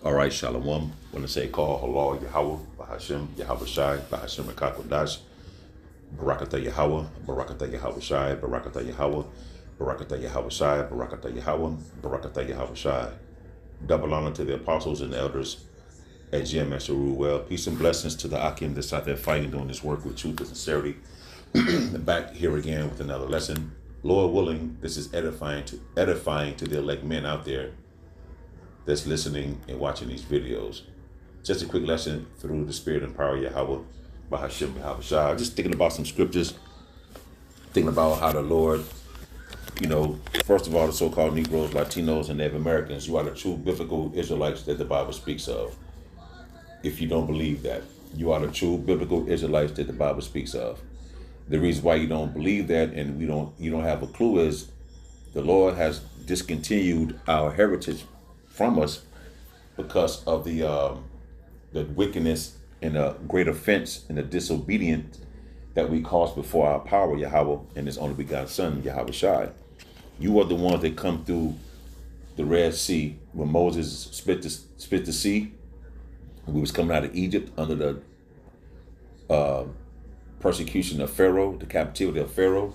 All right, Shalom. When I say call, halal, Yahweh, Bahashem, Yahweh Shai, Bahashem, Rakakwadash, Barakata Yahweh, Barakata Yahweh Shai, Barakata Yahweh, Barakata Yahweh Shai, Barakata Yahweh, Barakata Yahweh Shai. Double honor to the apostles and elders at GMS Well. Peace and blessings to the Akim that's out there fighting, doing this work with truth and sincerity. Back here again with another lesson. Lord willing, this is edifying to the elect men out there that's listening and watching these videos. Just a quick lesson through the spirit and power of Yahweh, Bahashem, Yahweh Shai. Just thinking about some scriptures, thinking about how the Lord, first of all, the so-called Negroes, Latinos, and Native Americans, you are the true biblical Israelites that the Bible speaks of. If you don't believe that, you are the true biblical Israelites that the Bible speaks of. The reason why you don't believe that and you don't have a clue is the Lord has discontinued our heritage from us because of the wickedness and the great offense and the disobedience that we caused before our power, Yahweh, and His only begotten Son, Yahweh Shai. You are the ones that come through the Red Sea when Moses split the sea. We was coming out of Egypt under the persecution of Pharaoh, the captivity of Pharaoh.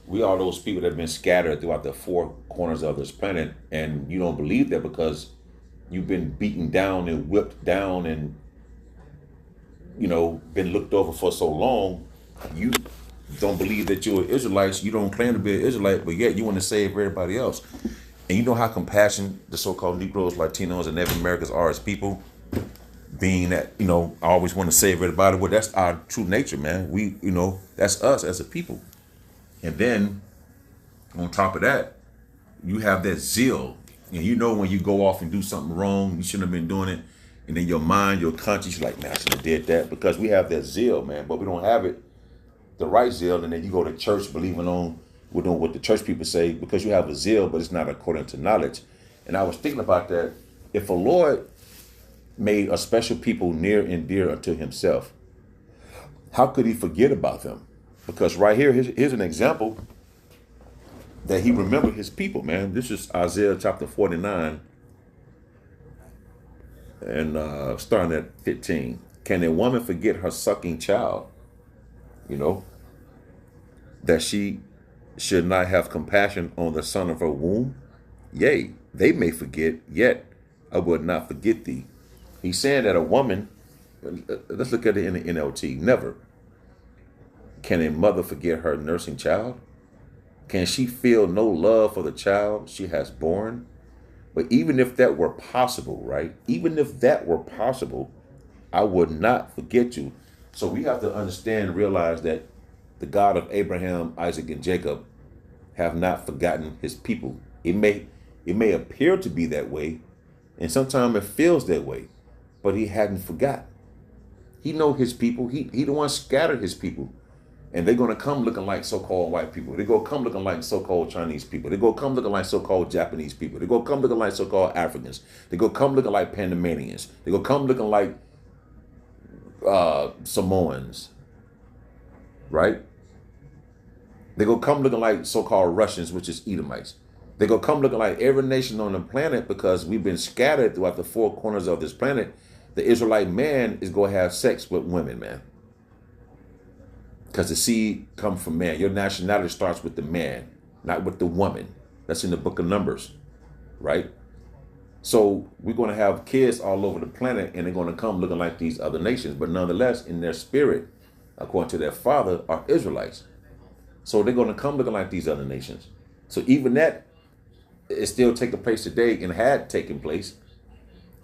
We are those people that have been scattered throughout the four corners of this planet, and you don't believe that because you've been beaten down and whipped down and been looked over for so long. You don't believe that you're Israelites. You don't claim to be an Israelite, but yet you want to save everybody else. And you know how compassionate the so-called Negroes, Latinos, and Native Americans are as people, being that I always want to save everybody. Well, that's our true nature, man. We that's us as a people. And then on top of that, you have that zeal. And when you go off and do something wrong, you shouldn't have been doing it. And then your mind, your conscience, you're like, man, I shouldn't have did that, because we have that zeal, man. But we don't have it, the right zeal. And then you go to church believing on what the church people say, because you have a zeal, but it's not according to knowledge. And I was thinking about that. If a Lord made a special people near and dear unto Himself, how could He forget about them? Because right here, here's an example that He remembered His people, man. This is Isaiah chapter 49 and starting at 15. Can a woman forget her sucking child? That she should not have compassion on the son of her womb? Yea, they may forget, yet I would not forget thee. He's saying that a woman, let's look at it in the NLT, never can a mother forget her nursing child. Can she feel no love for the child she has born? But even if that were possible, right? Even if that were possible, I would not forget you. So we have to understand and realize that the God of Abraham, Isaac, and Jacob have not forgotten His people. It may appear to be that way, and sometimes it feels that way, but He hadn't forgotten. He know His people. He the one scattered His people. And they're going to come looking like so-called white people. They're going to come looking like so-called Chinese people. They're going to come looking like so-called Japanese people. They're going to come looking like so-called Africans. They're going to come looking like Panamanians. They're going to come looking like Samoans, right? They're going to come looking like so-called Russians, which is Edomites. They're going to come looking like every nation on the planet, because we've been scattered throughout the four corners of this planet. The Israelite man is going to have sex with women, man. Because the seed comes from man. Your nationality starts with the man, not with the woman. That's in the book of Numbers, right? So we're going to have kids all over the planet, and they're going to come looking like these other nations. But nonetheless, in their spirit, according to their father, are Israelites. So they're going to come looking like these other nations. So even that is still taking place today, and had taken place,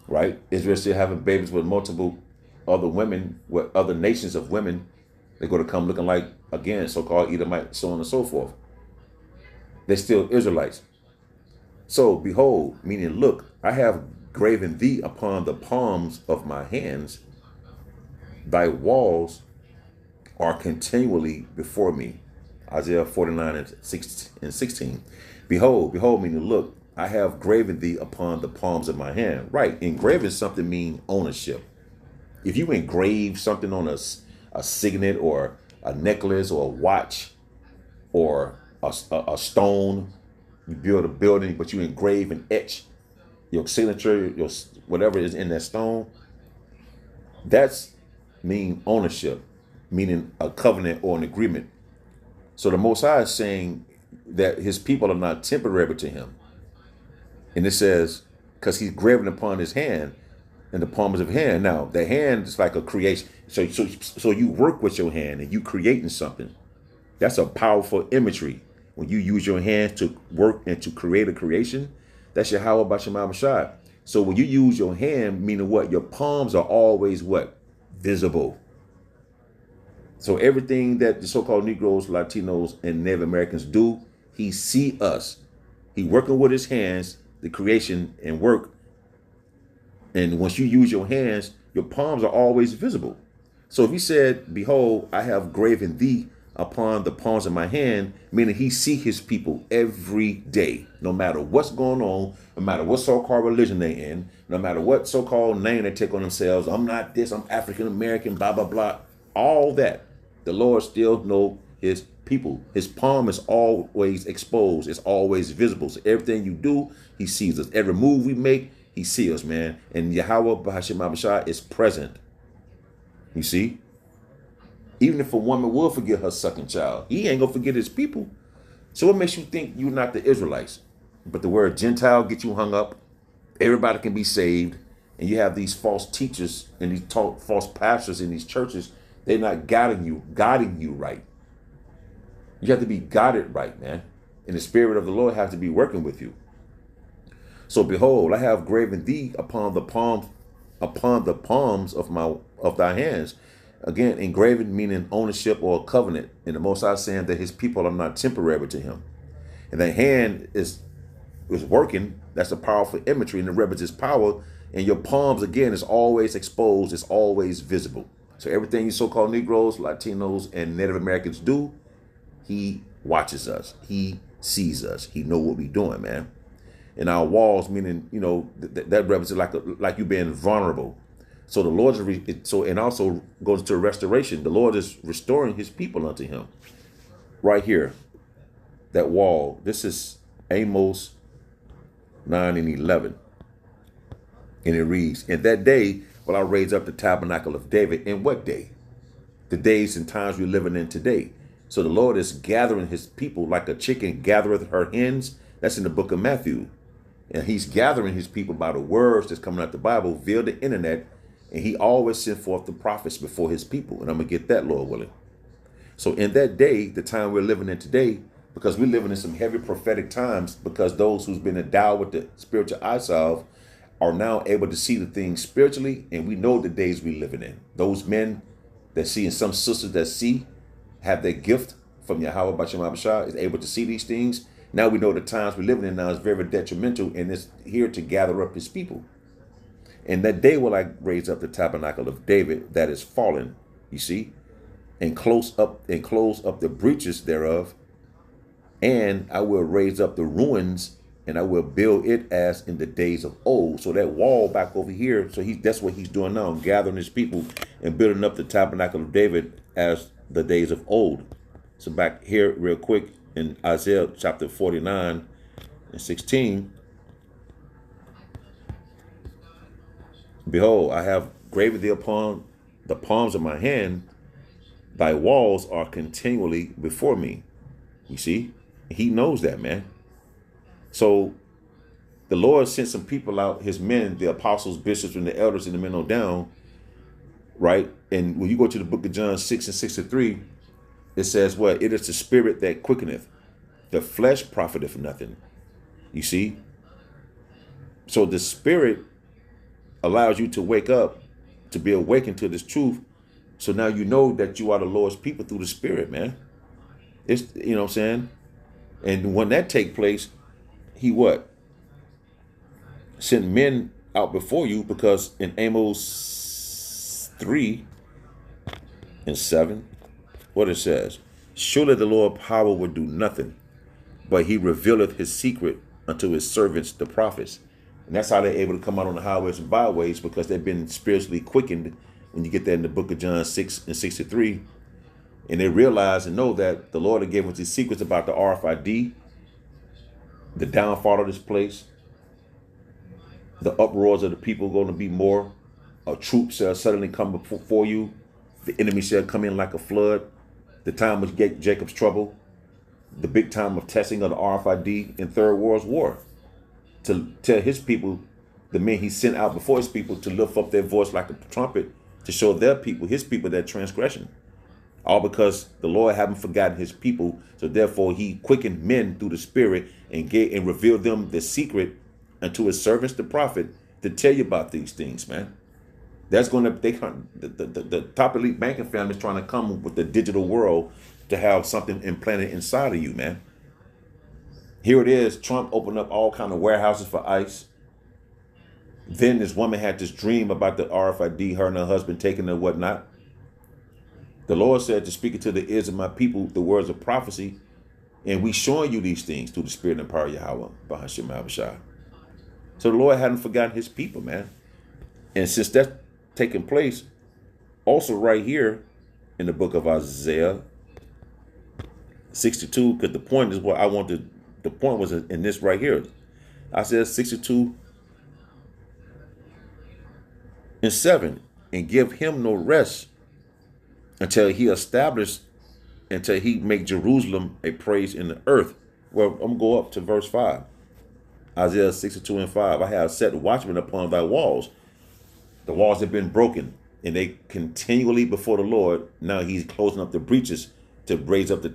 right? Israel still having babies with multiple other women, with other nations of women. They're going to come looking like, again, so-called Edomite, so on and so forth. They're still Israelites. So, behold, meaning, look, I have graven thee upon the palms of my hands. Thy walls are continually before me. Isaiah 49 and 16. Behold, meaning, look, I have graven thee upon the palms of my hand. Right, engraving something means ownership. If you engrave something on a signet or a necklace or a watch or a stone, you build a building, but you engrave and etch your signature, your whatever is in that stone, that's mean ownership, meaning a covenant or an agreement. So the Most High is saying that his people are not temporary to him. And it says, because he's graven upon his hand and the palms of his hand. Now, the hand is like a creation. So you work with your hand and you creating something. That's a powerful imagery. When you use your hands to work and to create a creation, that's Yahweh Bashem Abishai. So when you use your hand, meaning what? Your palms are always what? Visible. So everything that the so-called Negroes, Latinos, and Native Americans do, he see us. He working with his hands, the creation and work. And once you use your hands, your palms are always visible. So if he said, behold, I have graven thee upon the palms of my hand, meaning he see his people every day, no matter what's going on, no matter what so-called religion they in, no matter what so-called name they take on themselves. I'm not this, I'm African American, blah, blah, blah. All that. The Lord still know his people. His palm is always exposed. It's always visible. So everything you do, he sees us. Every move we make, he sees us, man. And Yahweh Bahashem Abishai is present. You see? Even if a woman will forget her second child, he ain't gonna forget his people. So what makes you think you're not the Israelites? But the word Gentile get you hung up. Everybody can be saved. And you have these false teachers and these false pastors in these churches. They're not guiding you right. You have to be guided right, man. And the Spirit of the Lord has to be working with you. So behold, I have graven thee upon the palms of thy hands. Again, engraven meaning ownership or a covenant. And the Most High saying that his people are not temporary to him. And the hand is working. That's a powerful imagery, and it represents power. And your palms, again, is always exposed. It's always visible. So everything you so-called Negroes, Latinos, and Native Americans do, he watches us. He sees us. He know what we're doing, man. And our walls, meaning, you know, that represents like you being vulnerable. So the Lord and also goes to restoration. The Lord is restoring his people unto him. Right here, that wall. This is Amos 9 and 11. And it reads, in that day will I raise up the tabernacle of David. In what day? The days and times we're living in today. So the Lord is gathering his people like a chicken gathereth her hens. That's in the book of Matthew. And he's gathering his people by the words that's coming out the Bible via the internet. And he always sent forth the prophets before his people. And I'm going to get that, Lord willing. So in that day, the time we're living in today, because we're living in some heavy prophetic times, because those who's been endowed with the spiritual eye salve are now able to see the things spiritually. And we know the days we're living in. Those men that see, and some sisters that see, have their gift from Yahweh Bashem Abishai, is able to see these things. Now we know the times we're living in now is very detrimental, and it's here to gather up his people. And that day will I raise up the tabernacle of David that is fallen, you see, and close up the breaches thereof. And I will raise up the ruins, and I will build it as in the days of old. So that wall back over here, so that's what he's doing now, gathering his people and building up the tabernacle of David as the days of old. So back here real quick in Isaiah chapter 49 and 16. Behold, I have graven thee upon the palms of my hand. Thy walls are continually before me. You see, he knows that, man. So the Lord sent some people out, his men, the apostles, bishops, and the elders, and the men on down, right? And when you go to the book of John 6 and 63, it says, what? It is the spirit that quickeneth. The flesh profiteth nothing. You see? So the spirit allows you to wake up, to be awakened to this truth. So now you know that you are the Lord's people through the spirit, man. It's, you know what I'm saying? And when that take place, he what? Sent men out before you, because in Amos 3 and 7, what it says, surely the Lord power will do nothing, but he revealeth his secret unto his servants, the prophets. And that's how they're able to come out on the highways and byways, because they've been spiritually quickened. When you get that in the book of John 6 and 63, and they realize and know that the Lord had given us these secrets about the RFID, the downfall of this place, The uproars of the people are going to be more. Troops shall suddenly come before you. The enemy shall come in like a flood. The time of Jacob's trouble. The big time of testing of the RFID in Third World War. To tell his people, the men he sent out before his people, to lift up their voice like a trumpet, to show their people, his people, their transgression. All because the Lord haven't forgotten his people. So therefore he quickened men through the Spirit and revealed them the secret unto his servants, the prophet, to tell you about these things, man. That's going to, the top elite banking family is trying to come with the digital world to have something implanted inside of you, man. Here it is. Trump opened up all kind of warehouses for ICE. Then this woman had this dream about the RFID, her and her husband taking it and whatnot. The Lord said to speak it to the ears of my people, the words of prophecy. And we showing you these things through the Spirit and power of Yahweh, Bahashim Abishai. So the Lord hadn't forgotten his people, man. And since that's taking place, also right here in the book of Isaiah 62, because the point is what I wanted, the point was in this right here. Isaiah 62:7, and give him no rest until he make Jerusalem a praise in the earth. Well, I'm going to go up to verse 5. Isaiah 62:5. I have set watchmen upon thy walls. The walls have been broken, and they continually before the Lord. Now he's closing up the breaches to raise up the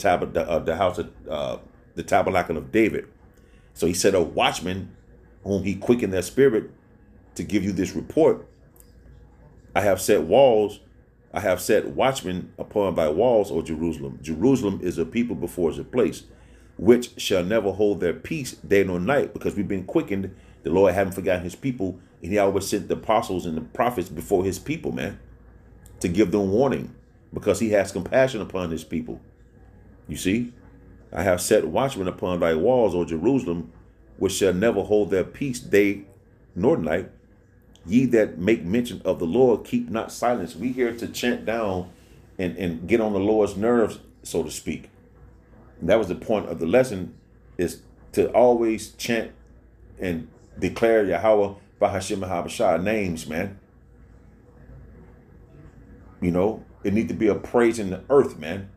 tabernacle of David. So he set a watchman whom he quickened their spirit to give you this report. I have set watchmen upon thy walls, O Jerusalem. Jerusalem is a people before it's a place, which shall never hold their peace day nor night, because we've been quickened. The Lord hadn't forgotten his people, and he always sent the apostles and the prophets before his people, man, to give them warning, because he has compassion upon his people. You see, I have set watchmen upon thy walls, O Jerusalem, which shall never hold their peace day nor night. Ye that make mention of the Lord, keep not silence. We here to chant down and get on the Lord's nerves, so to speak. And that was the point of the lesson, is to always chant and declare Yahweh Bahashim Habashah names, man. You know, it needs to be a praise in the earth, man.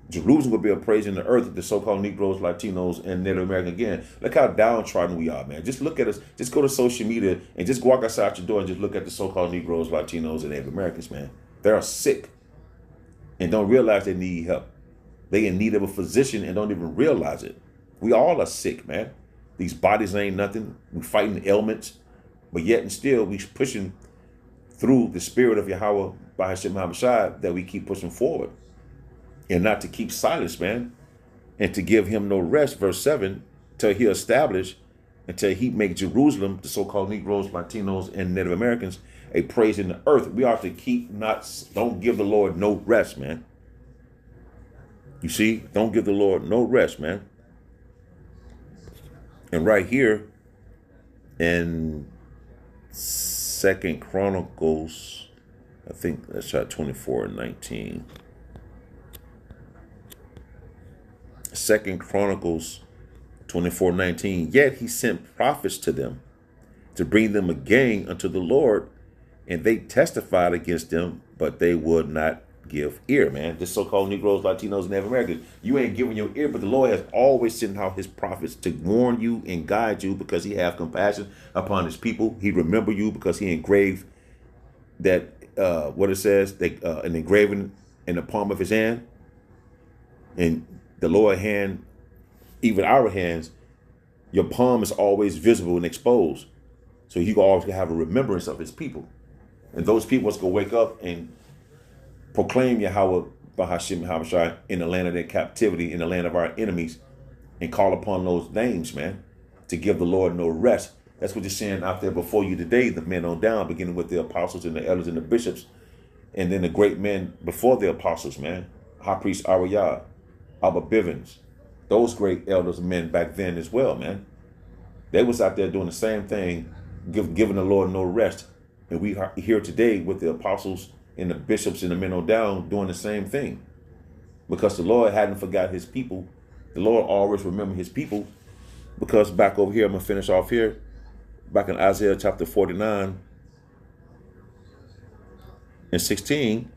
Jerusalem will be a praise in the earth, the so-called Negroes, Latinos, and Native American. Again, look how downtrodden we are, man. Just look at us. Just go to social media and just walk outside your door and just look at the so-called Negroes, Latinos, and Native Americans, man. They're sick and don't realize they need help. They in need of a physician and don't even realize it. We all are sick, man. These bodies ain't nothing. We fighting ailments, but yet and still we pushing through the spirit of Yahweh by Hashem Habashai, that we keep pushing forward. And not to keep silence, man, and to give him no rest, verse 7, till he establish, until he make Jerusalem, the so-called Negroes, Latinos, and Native Americans, a praise in the earth. We are to don't give the Lord no rest, man. You see, don't give the Lord no rest, man. And right here in 2 Chronicles, I think that's 24:19. 2 Chronicles 24:19. Yet he sent prophets to them to bring them again unto the Lord, and they testified against them, but they would not give ear, man. This so-called Negroes, Latinos, and Native Americans, you ain't giving your ear, but the Lord has always sent out his prophets to warn you and guide you, because he have compassion upon his people. He remember you because he engraved that, what it says, an engraving in the palm of his hand. And the Lord hand, even our hands, your palm is always visible and exposed. So he always have a remembrance of his people. And those people is going to wake up and proclaim Yahweh Bahashim Habashai in the land of their captivity, in the land of our enemies, and call upon those names, man, to give the Lord no rest. That's what you're saying out there before you today, the men on down, beginning with the apostles and the elders and the bishops, and then the great men before the apostles, man. High priest Ariah, Abba Bivens, those great elders and men back then as well, man. They was out there doing the same thing, giving the Lord no rest. And we are here today with the apostles and the bishops and the men on down doing the same thing. Because the Lord hadn't forgot his people. The Lord always remembered his people. Because back over here, I'm going to finish off here. back in Isaiah chapter 49 and 16,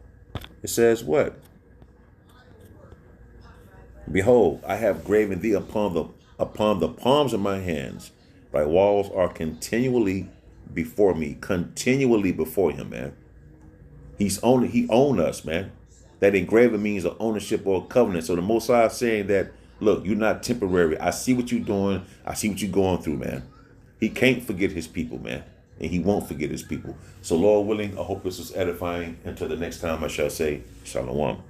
it says what? Behold, I have graven thee upon the palms of my hands. Thy walls are continually before me, continually before him, man. He owned us, man. That engraving means an ownership or a covenant. So the Most High is saying that, look, you're not temporary. I see what you're doing. I see what you're going through, man. He can't forget his people, man. And he won't forget his people. So Lord willing, I hope this is edifying. Until the next time I shall say, Shalom.